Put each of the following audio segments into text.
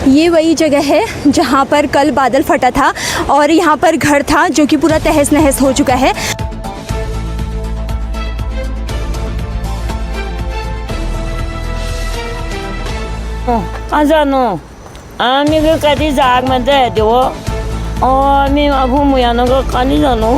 ये वही जगह है जहाँ पर कल बादल फटा था और यहाँ पर घर था जो कि पूरा तहस नहस हो चुका है। आजानो आम्ही कधी जाग मध्ये देवो आम्ही घुमूया ना कधी जानो।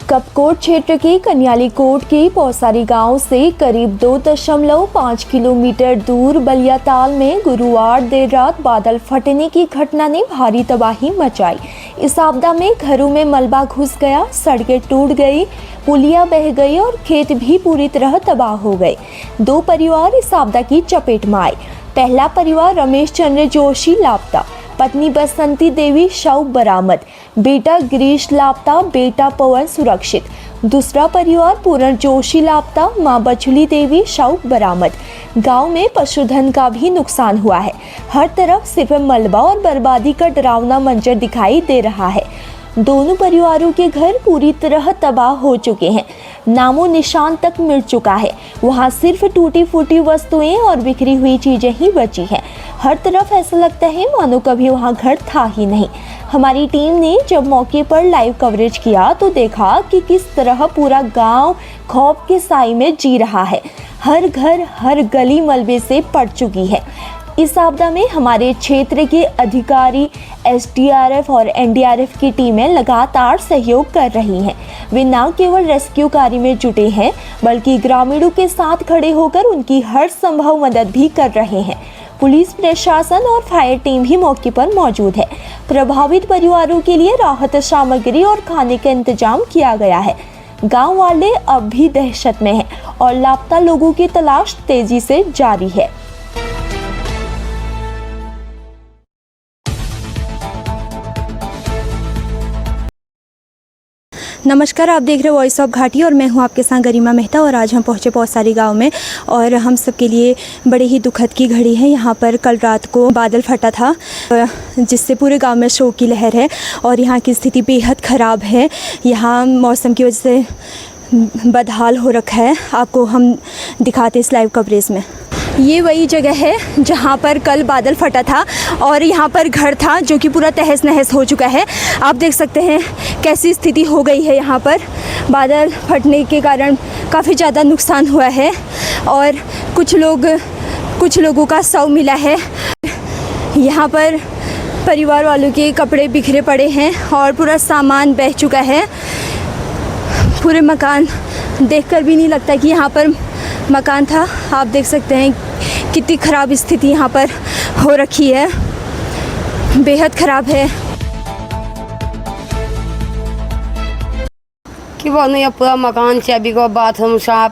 कपकोट क्षेत्र के कन्यालीकोट के पौसारी गांव से करीब 2.5 किलोमीटर दूर बलियाताल में गुरुवार देर रात बादल फटने की घटना ने भारी तबाही मचाई। इस आपदा में घरों में मलबा घुस गया, सड़कें टूट गई, पुलिया बह गई और खेत भी पूरी तरह तबाह हो गए। 2 परिवार इस आपदा की चपेट में आए। पहला परिवार रमेश चंद्र जोशी लापता, पत्नी बसंती देवी शव बरामद, बेटा गिरीश लापता, बेटा पवन सुरक्षित। दूसरा परिवार पूर्ण जोशी लापता, मां बचुली देवी शव बरामद। गांव में पशुधन का भी नुकसान हुआ है। हर तरफ सिर्फ मलबा और बर्बादी का डरावना मंजर दिखाई दे रहा है। दोनों परिवारों के घर पूरी तरह तबाह हो चुके हैं, नामो निशान तक मिट चुका है। वहाँ सिर्फ टूटी फूटी वस्तुएं और बिखरी हुई चीजें ही बची हैं। हर तरफ ऐसा लगता है मानो कभी वहाँ घर था ही नहीं। हमारी टीम ने जब मौके पर लाइव कवरेज किया तो देखा कि किस तरह पूरा गांव खौफ के साए में जी रहा है। हर घर, हर गली मलबे से पड़ चुकी है। इस आपदा में हमारे क्षेत्र के अधिकारी, एसडीआरएफ और एनडीआरएफ की टीमें लगातार सहयोग कर रही हैं। वे न केवल रेस्क्यू कार्य में जुटे हैं बल्कि ग्रामीणों के साथ खड़े होकर उनकी हर संभव मदद भी कर रहे हैं। पुलिस प्रशासन और फायर टीम भी मौके पर मौजूद है। प्रभावित परिवारों के लिए राहत सामग्री और खाने का इंतजाम किया गया है। गांव वाले अब भी दहशत में हैं और लापता लोगों की तलाश तेजी से जारी है। नमस्कार, आप देख रहे हो वॉइस ऑफ घाटी और मैं हूं आपके साथ गरिमा मेहता। और आज हम पहुंचे पौसारी गांव में और हम सबके लिए बड़े ही दुखद की घड़ी है। यहां पर कल रात को बादल फटा था जिससे पूरे गांव में शोक की लहर है और यहां की स्थिति बेहद ख़राब है। यहां मौसम की वजह से बदहाल हो रखा है। आपको हम दिखाते इस लाइव कवरेज में। ये वही जगह है जहाँ पर कल बादल फटा था और यहाँ पर घर था जो कि पूरा तहस नहस हो चुका है। आप देख सकते हैं कैसी स्थिति हो गई है। यहाँ पर बादल फटने के कारण काफ़ी ज़्यादा नुकसान हुआ है और कुछ लोगों का शव मिला है। यहाँ पर परिवार वालों के कपड़े बिखरे पड़े हैं और पूरा सामान बह चुका है। पूरे मकान देखकर भी नहीं लगता कि यहाँ पर मकान था। आप देख सकते हैं कितनी ख़राब स्थिति यहाँ पर हो रखी है, बेहद ख़राब है। कि वो नहीं पूरा मकान चाबी को बाथरूम साफ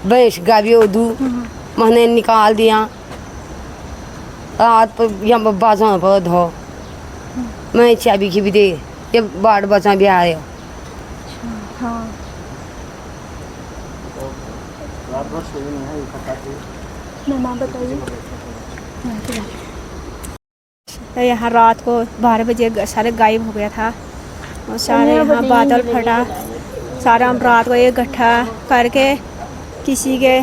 भैंस गाभी उदू मैंने निकाल दिया। रात पर यहाँ पर बाजा पर धो मैं चाबी की भी दे ये बाढ़ बचा भी आ रहे हो। हाँ, तो यहाँ रात को 12 बजे सारे गायब हो गया था और सारे यहाँ बादल फटा। सारा हम रात को एक गट्ठा करके किसी के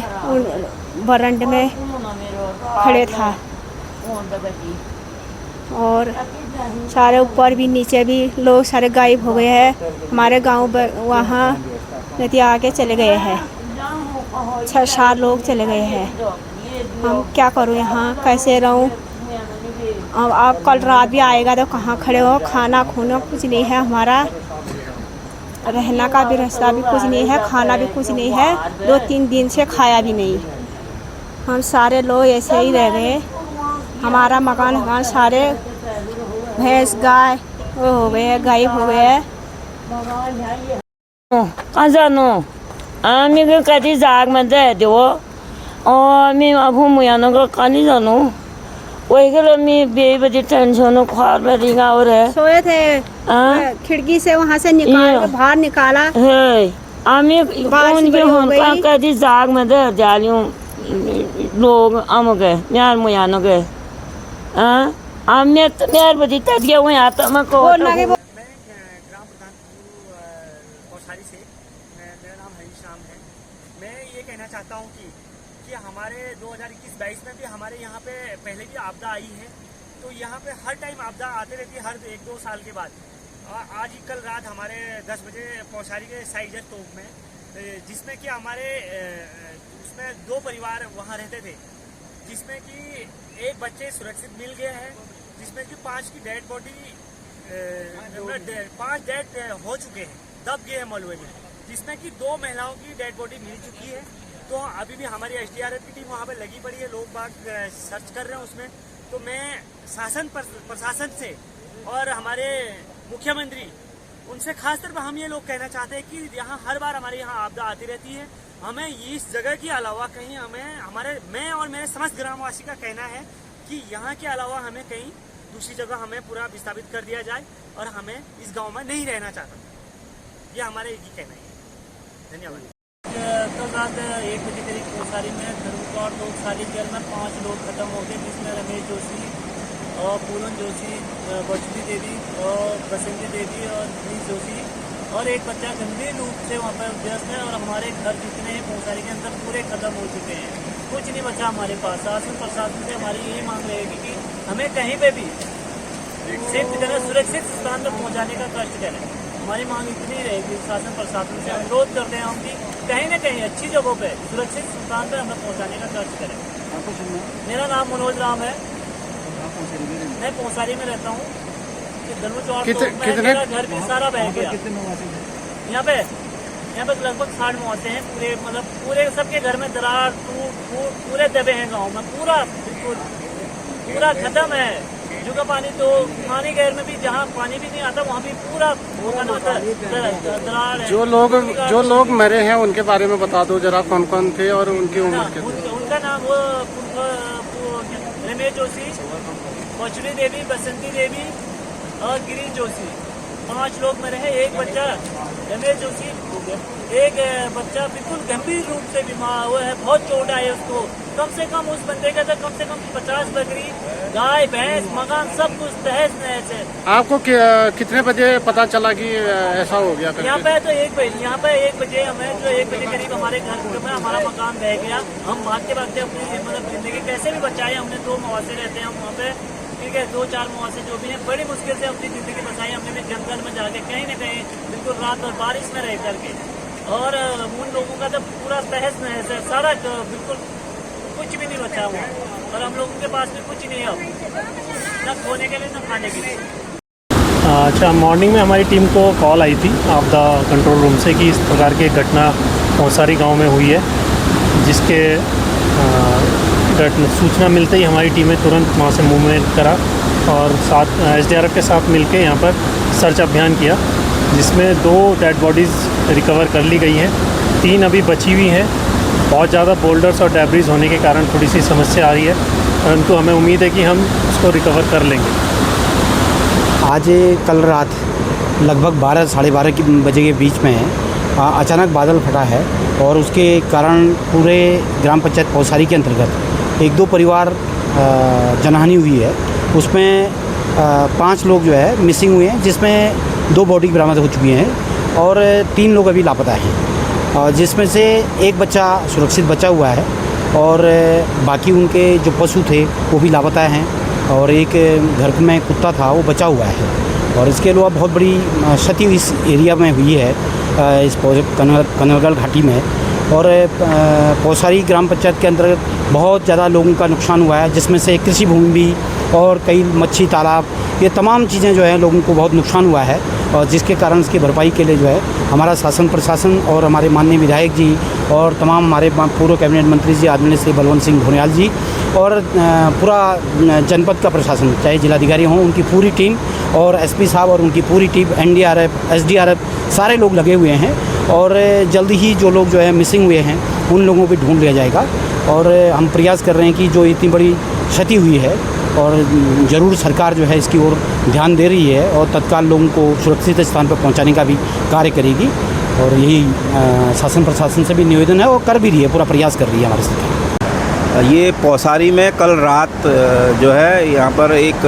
बरंडे में खड़े था और सारे ऊपर भी नीचे भी लोग सारे गायब हो गए हैं। हमारे गांव वहाँ नदी आके चले गए हैं, 6-7 लोग चले गए हैं। हम क्या करूँ, यहाँ कैसे रहूँ। अब आप कल रात भी आएगा तो कहाँ खड़े हो। खाना खूना कुछ नहीं है, हमारा रहना का भी रास्ता भी कुछ नहीं है, खाना भी कुछ नहीं है। 2-3 दिन से खाया भी नहीं। हम सारे लोग ऐसे ही रह गए। हमारा मकान सारे भैंस गाय वो हो गए हैं, गायब हो गए हैं। आजानो आम्ही कधी जाग मध्ये देवो आम्ही घुमूया ना कधी जानो। वही गलो मी बेबदी टेंशन ख्वार बड़ी गाँव है। सोए थे खिड़की से वहाँ से निकाल के बाहर निकाला है। आम्ही कोण भी होनका कधी जाग मध्ये जालियों लोग आम गए म्यार मुया न गए। आम्ही म्यार बदी तक गया वहीं आता मैं को पौसारी से। मेरा नाम हरीश राम है मैं ये कहना चाहता हूँ कि हमारे 2021-22 में भी हमारे यहाँ पे पहले भी आपदा आई है, तो यहाँ पे हर टाइम आपदा आते रहती है, हर 1-2 साल के बाद। आज ही कल रात हमारे 10 बजे पौसारी के साइजर तोप में, जिसमें कि हमारे उसमें 2 परिवार वहाँ रहते थे, जिसमें कि एक बच्चे सुरक्षित मिल गए हैं, जिसमें कि 5 की डेड बॉडी 5 डेड हो चुके हैं, दब गए हैं मलबे में, जिसमें कि 2 महिलाओं की डेड बॉडी मिल चुकी है। तो अभी भी हमारी SDRF की टीम वहाँ पे लगी पड़ी है, लोग बाग सर्च कर रहे हैं उसमें। तो मैं शासन प्रशासन से और हमारे मुख्यमंत्री उनसे खासतौर पर हम ये लोग कहना चाहते हैं कि यहाँ हर बार हमारे यहाँ आपदा आती रहती है, हमें इस जगह के अलावा कहीं मैं और मेरे समस्त ग्रामवासी का कहना है कि यहाँ के अलावा हमें कहीं दूसरी जगह हमें पूरा विस्थापित कर दिया जाए और हमें इस गांव में नहीं रहना चाहता। ये हमारे एक ही कहना है। धन्यवाद। कल रात 1 बजे करीब पौसारी में धर्मकौर लोग सारी जेल में 5 लोग खत्म हो गए, जिसमें रमेश जोशी और पूनम जोशी, बचली देवी और बसंती देवी और नीश जोशी और एक बच्चा गंभीर रूप से वहाँ पर व्यस्त है। और हमारे घर जितने हैं पौसारी के अंदर पूरे खत्म हो चुके हैं, कुछ नहीं बचा हमारे पास। शासन प्रशासन से हमारी यही मांग रहेगी कि हमें कहीं पे भी सुरक्षित स्थान पर पहुँचाने का कष्ट करें। हमारी मांग इतनी रहेगी, शासन प्रशासन से अनुरोध करते हैं हम कि कहीं न कहीं अच्छी जगहों पे सुरक्षित स्थान पर हमें पहुंचाने का कष्ट करें। मेरा नाम मनोज राम है, मैं पौसारी में रहता हूँ। मेरा घर भी सारा बह गया। यहाँ पे लगभग 60 मौतें हैं, पूरे मतलब पूरे सबके घर में दरार पूरे दबे हैं गाँव में, पूरा बिल्कुल पूरा खत्म है। का पानी तो पानी गैर में भी जहाँ पानी भी नहीं आता वहाँ भी पूरा दरार है। जो लोग मरे हैं उनके बारे में बता दो जरा, कौन कौन थे और उनकी उम्र कितनी? उनका नाम वो रमेश जोशी, बचली देवी, बसंती देवी और गिरीश जोशी, 5 लोग मरे हैं। एक बच्चा रमेश जोशी, एक बच्चा बिल्कुल गंभीर रूप से बीमार हुआ है, बहुत चोट आई उसको। कम से कम उस बंदे का कम से कम 50 बकरी, गाय, भैंस, मकान सब कुछ तहस नहस है। आपको कितने बजे पता चला कि ऐसा हो गया? यहाँ पे तो 1 बजे, यहाँ पे 1 बजे हमें जो 1 बजे करीब हमारे घर में हमारा मकान बह गया। हम भागते भागते अपनी मतलब जिंदगी कैसे भी बचाए। हमने 2 मुआवजे रहते हैं हम वहाँ पे, ठीक है, 2-4 मुआवजे जो भी हैं, बड़ी मुश्किल से अपनी जिंदगी बचाई हमने भी जंगल में जाके कहीं न कहीं बिल्कुल रात और बारिश में रह करके। और उन लोगों का तो पूरा तहस नहस है, सारा बिल्कुल कुछ भी नहीं बचा हुआ और हम लोगों के पास भी कुछ नहीं है, न खोने के लिए न खाने के लिए। अच्छा, मॉर्निंग में हमारी टीम को कॉल आई थी आपदा कंट्रोल रूम से कि इस प्रकार की घटना पौसारी गांव में हुई है, जिसके सूचना मिलते ही हमारी टीम ने तुरंत वहाँ से मूवमेंट करा और साथ SDRF के साथ मिलकर यहाँ पर सर्च अभियान किया, जिसमें 2 डेड बॉडीज़ रिकवर कर ली गई हैं, 3 अभी बची हुई हैं। बहुत ज़्यादा बोल्डर्स और डेब्रिज होने के कारण थोड़ी सी समस्या आ रही है, परंतु हमें उम्मीद है कि हम उसको रिकवर कर लेंगे। आज कल रात लगभग 12-12:30 बजे के बीच में अचानक बादल फटा है और उसके कारण पूरे ग्राम पंचायत पौसारी के अंतर्गत 1-2 परिवार जनहानि हुई है। उसमें 5 लोग जो है मिसिंग हुए हैं, जिसमें 2 बॉडी बरामद हो चुकी हैं और 3 लोग अभी लापता हैं, जिसमें से एक बच्चा सुरक्षित बचा हुआ है और बाकी उनके जो पशु थे वो भी लापता हैं और एक घर में कुत्ता था वो बचा हुआ है। और इसके अलावा बहुत बड़ी क्षति इस एरिया में हुई है, इस कनलगढ़ घाटी में। और पौसारी ग्राम पंचायत के अंतर्गत बहुत ज़्यादा लोगों का नुकसान हुआ है, जिसमें से कृषि भूमि भी और कई मच्छी तालाब, ये तमाम चीज़ें जो है लोगों को बहुत नुकसान हुआ है। और जिसके कारण इसकी भरपाई के लिए जो है हमारा शासन प्रशासन और हमारे माननीय विधायक जी और तमाम हमारे पूर्व कैबिनेट मंत्री जी आदरणीय श्री बलवंत सिंह भोनियाल जी और पूरा जनपद का प्रशासन, चाहे जिलाधिकारी हों, उनकी पूरी टीम और SP साहब और उनकी पूरी टीम, NDRF, SDRF, सारे लोग लगे हुए हैं। और जल्दी ही जो लोग जो है मिसिंग हुए हैं उन लोगों को ढूंढ लिया जाएगा। और हम प्रयास कर रहे हैं कि जो इतनी बड़ी क्षति हुई है और ज़रूर सरकार जो है इसकी ओर ध्यान दे रही है और तत्काल लोगों को सुरक्षित स्थान पर पहुंचाने का भी कार्य करेगी। और यही शासन प्रशासन से भी निवेदन है और कर भी रही है, पूरा प्रयास कर रही है हमारी सरकार। ये पौसारी में कल रात जो है यहाँ पर एक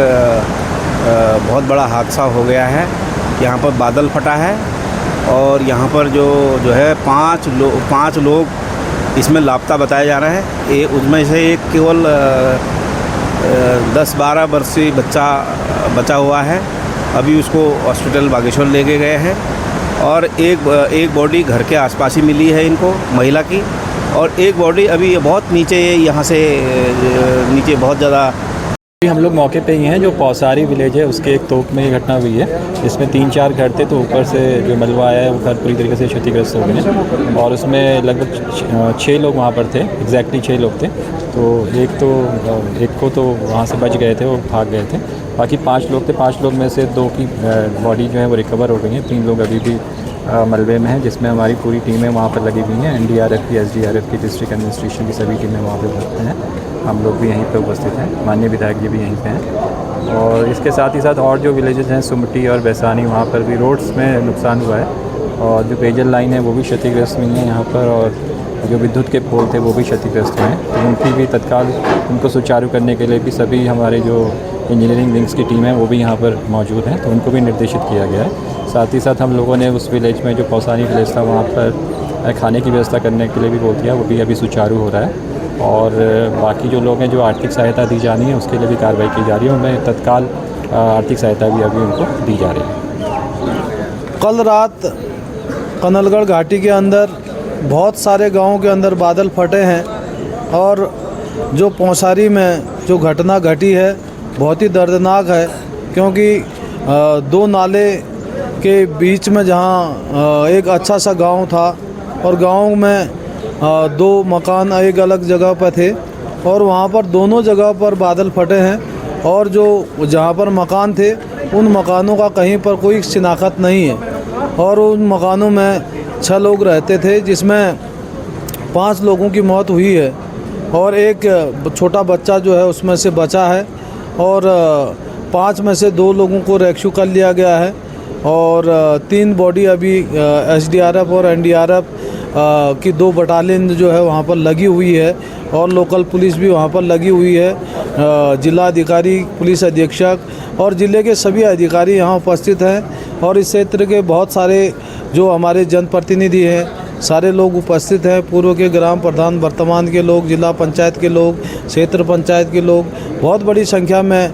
बहुत बड़ा हादसा हो गया है। यहाँ पर बादल फटा है और यहाँ पर जो है 5 लोग इसमें लापता बताया जा रहा है। ये उसमें से एक केवल 10-12 वर्षीय बच्चा बचा हुआ है। अभी उसको हॉस्पिटल बागेश्वर लेके गए हैं और एक बॉडी घर के आसपास ही मिली है इनको, महिला की, और एक बॉडी अभी बहुत नीचे, यहाँ से नीचे बहुत ज़्यादा। हम लोग मौके पे ही हैं। जो पौसारी विलेज है उसके एक तोप में ये घटना हुई है। इसमें 3-4 घर थे, तो ऊपर से जो मलबा आया है वो घर पूरी तरीके से क्षतिग्रस्त हो गए हैं और उसमें लगभग 6 लोग वहाँ पर थे, एग्जैक्टली 6 लोग थे। तो एक को तो वहाँ से बच गए थे, वो भाग गए थे। बाकी 5 लोग थे। 5 लोग में से 2 की बॉडी जो है वो रिकवर हो गई है। 3 लोग अभी भी मलबे में हैं, जिसमें हमारी पूरी टीमें वहाँ पर लगी हुई हैं। NDRF की, SDRF की, डिस्ट्रिक्ट एडमिनिस्ट्रेशन की सभी टीमें वहाँ पर उपस्थित हैं। हम लोग भी यहीं पे उपस्थित हैं, माननीय विधायक जी भी यहीं पे हैं। और इसके साथ ही साथ और जो विलेजेस हैं, सुमटी और बैसानी, वहाँ पर भी रोड्स में नुकसान हुआ है और जो पेयजल लाइन है वो भी क्षतिग्रस्त हुई है यहाँ पर, और जो विद्युत के पोल थे वो भी क्षतिग्रस्त हुए हैं। तो उनकी भी तत्काल उनको सुचारू करने के लिए भी सभी हमारे जो इंजीनियरिंग विंग्स की टीम है वो भी यहाँ पर मौजूद हैं, तो उनको भी निर्देशित किया गया है। साथ ही साथ हम लोगों ने उस विलेज में जो पौसानी विलेज था वहाँ पर खाने की व्यवस्था करने के लिए भी बोल दिया, वो भी अभी सुचारू हो रहा है। और बाकी जो लोग हैं जो आर्थिक सहायता दी जानी है उसके लिए भी कार्रवाई की जा रही है। उनमें तत्काल आर्थिक सहायता भी अभी उनको दी जा रही है। कल रात कनलगढ़ घाटी के अंदर बहुत सारे गांवों के अंदर बादल फटे हैं और जो पौसारी में जो घटना घटी है बहुत ही दर्दनाक है, क्योंकि 2 नाले के बीच में जहां एक अच्छा सा गांव था और गांव में 2 मकान एक अलग जगह पर थे और वहाँ पर दोनों जगह पर बादल फटे हैं और जो जहाँ पर मकान थे उन मकानों का कहीं पर कोई शिनाख्त नहीं है और उन मकानों में 6 लोग रहते थे, जिसमें 5 लोगों की मौत हुई है और एक छोटा बच्चा जो है उसमें से बचा है और 5 में से 2 लोगों को रेस्क्यू कर लिया गया है और 3 बॉडी अभी SDRF और NDRF की 2 बटालियन जो है वहाँ पर लगी हुई है और लोकल पुलिस भी वहाँ पर लगी हुई है। जिला अधिकारी, पुलिस अधीक्षक और ज़िले के सभी अधिकारी यहाँ उपस्थित हैं और इस क्षेत्र के बहुत सारे जो हमारे जनप्रतिनिधि हैं सारे लोग उपस्थित हैं। पूर्व के ग्राम प्रधान, वर्तमान के लोग, जिला पंचायत के लोग, क्षेत्र पंचायत के लोग, बहुत बड़ी संख्या में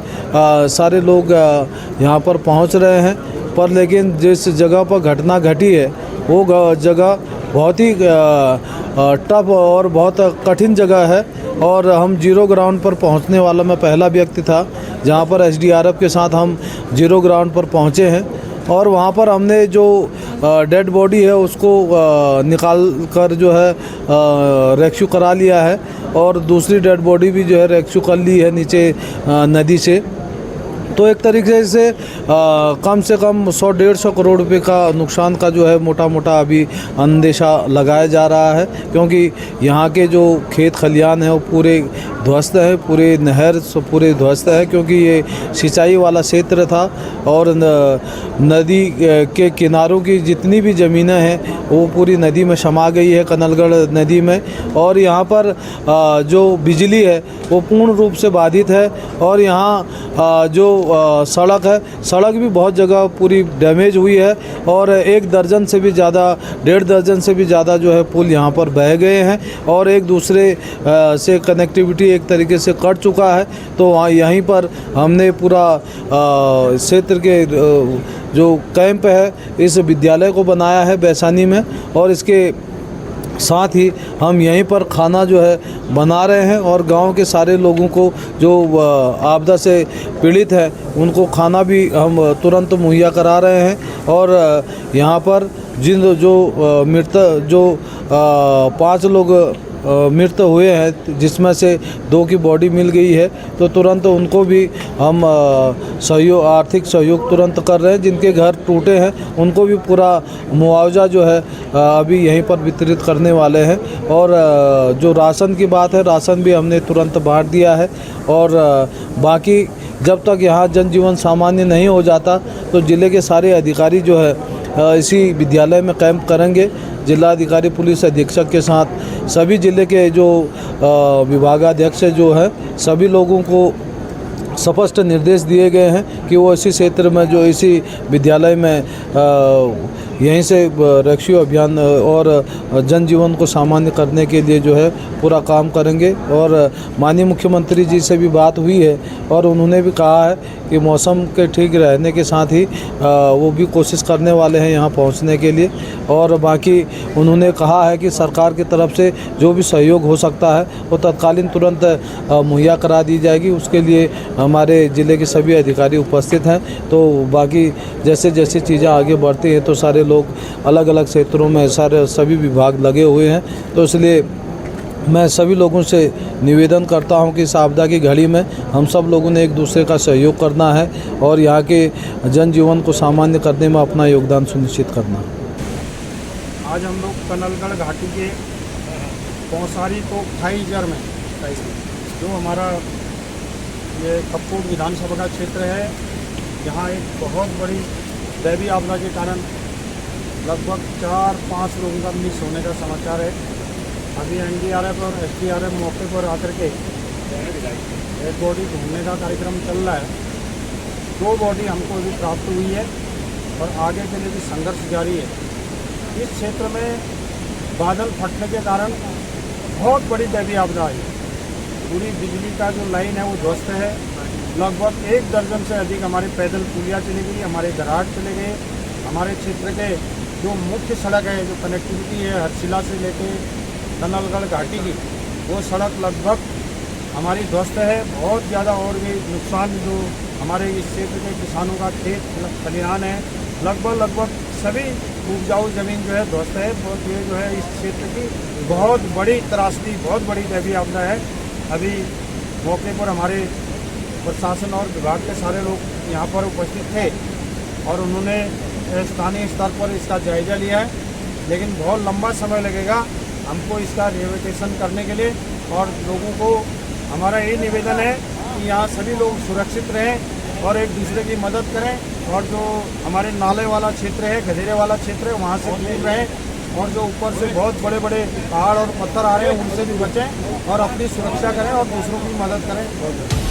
सारे लोग यहाँ पर पहुँच रहे हैं। पर लेकिन जिस जगह पर घटना घटी है वो जगह बहुत ही टफ और बहुत कठिन जगह है और हम जीरो ग्राउंड पर पहुंचने वाला मैं पहला व्यक्ति था जहां पर SDRF के साथ हम जीरो ग्राउंड पर पहुंचे हैं और वहां पर हमने जो डेड बॉडी है उसको निकाल कर जो है रेस्क्यू करा लिया है और दूसरी डेड बॉडी भी जो है रेस्क्यू कर ली है नीचे नदी से। तो एक तरीके से कम से कम 100-150 करोड़ रुपए का नुकसान का जो है मोटा मोटा अभी अंदेशा लगाया जा रहा है, क्योंकि यहाँ के जो खेत खलियान है वो पूरे ध्वस्त है, पूरे नहर पूरे ध्वस्त है, क्योंकि ये सिंचाई वाला क्षेत्र था और नदी के किनारों की जितनी भी ज़मीनें हैं वो पूरी नदी में समा गई है, कनलगढ़ नदी में। और यहाँ पर जो बिजली है वो पूर्ण रूप से बाधित है और यहाँ जो सड़क है, सड़क भी बहुत जगह पूरी डैमेज हुई है और 1 दर्जन से भी ज़्यादा, 1.5 दर्जन से भी ज़्यादा जो है पुल यहाँ पर बह गए हैं और एक दूसरे से कनेक्टिविटी एक तरीके से कट चुका है। तो यहीं पर हमने पूरा क्षेत्र के जो कैंप है इस विद्यालय को बनाया है बैसानी में और इसके साथ ही हम यहीं पर खाना जो है बना रहे हैं और गांव के सारे लोगों को जो आपदा से पीड़ित है उनको खाना भी हम तुरंत मुहैया करा रहे हैं। और यहाँ पर जिन जो मृत जो 5 लोग मृत हुए हैं जिसमें से 2 की बॉडी मिल गई है, तो तुरंत उनको भी हम आर्थिक सहयोग तुरंत कर रहे हैं। जिनके घर टूटे हैं उनको भी पूरा मुआवजा जो है अभी यहीं पर वितरित करने वाले हैं। और जो राशन की बात है, राशन भी हमने तुरंत बांट दिया है और बाकी जब तक यहाँ जनजीवन सामान्य नहीं हो जाता तो ज़िले के सारे अधिकारी जो है इसी विद्यालय में कैंप करेंगे। जिलाधिकारी, पुलिस अधीक्षक के साथ सभी ज़िले के जो विभागाध्यक्ष जो है सभी लोगों को स्पष्ट निर्देश दिए गए हैं कि वो इसी क्षेत्र में जो इसी विद्यालय में यहीं से रेस्क्यू अभियान और जनजीवन को सामान्य करने के लिए जो है पूरा काम करेंगे। और माननीय मुख्यमंत्री जी से भी बात हुई है और उन्होंने भी कहा है कि मौसम के ठीक रहने के साथ ही वो भी कोशिश करने वाले हैं यहाँ पहुँचने के लिए। और बाकी उन्होंने कहा है कि सरकार की तरफ से जो भी सहयोग हो सकता है वो तत्कालीन तुरंत मुहैया करा दी जाएगी। उसके लिए हमारे ज़िले के सभी अधिकारी उपस्थित हैं। तो बाकी जैसे जैसे चीज़ें आगे बढ़ती हैं तो सारे लोग अलग अलग क्षेत्रों में सभी विभाग लगे हुए हैं। तो इसलिए मैं सभी लोगों से निवेदन करता हूं कि इस आपदा की घड़ी में हम सब लोगों ने एक दूसरे का सहयोग करना है और यहाँ के जनजीवन को सामान्य करने में अपना योगदान सुनिश्चित करना। आज हम लोग कनलगढ़ घाटी के पौसारी तो खाईजर में जो हमारा ये कपकोट विधानसभा का क्षेत्र है, यहाँ एक बहुत बड़ी दैवीय आपदा के कारण लगभग 4-5 लोगों का मिस होने का समाचार है। अभी एनडीआरएफ और एसडीआरएफ मौके पर आकर के डेड बॉडी ढूंढने का कार्यक्रम चल रहा है। 2 बॉडी हमको अभी प्राप्त हुई है और आगे के लिए भी संघर्ष जारी है। इस क्षेत्र में बादल फटने के कारण बहुत बड़ी दैवीय आपदा आई। पूरी बिजली का जो लाइन है वो ध्वस्त है। लगभग 1 दर्जन से अधिक हमारे पैदल पुलिया चली गई, हमारे घराट चले गए। हमारे क्षेत्र के जो मुख्य सड़क है, जो कनेक्टिविटी है हरसिला से लेके कनलगढ़ घाटी की, वो सड़क लगभग हमारी ध्वस्त है। बहुत ज़्यादा और भी नुकसान जो हमारे इस क्षेत्र के किसानों का खेत खलिहान है, लगभग सभी उपजाऊ ज़मीन जो है ध्वस्त है। ये जो है इस क्षेत्र की बहुत बड़ी त्रासदी, बहुत बड़ी दैवीय आपदा है। अभी मौके पर हमारे प्रशासन और विभाग के सारे लोग यहाँ पर उपस्थित थे और उन्होंने स्थानीय स्तर पर इसका जायज़ा लिया है, लेकिन बहुत लंबा समय लगेगा हमको इसका रिहेबिलिटेशन करने के लिए। और लोगों को हमारा यही निवेदन है कि यहाँ सभी लोग सुरक्षित रहें और एक दूसरे की मदद करें। और जो हमारे नाले वाला क्षेत्र है, गधेरे वाला क्षेत्र है, वहाँ से दूर रहें। और जो ऊपर से बहुत बड़े बड़े पहाड़ और पत्थर आ रहे हैं उनसे भी बचें और अपनी सुरक्षा करें और दूसरों की मदद करें।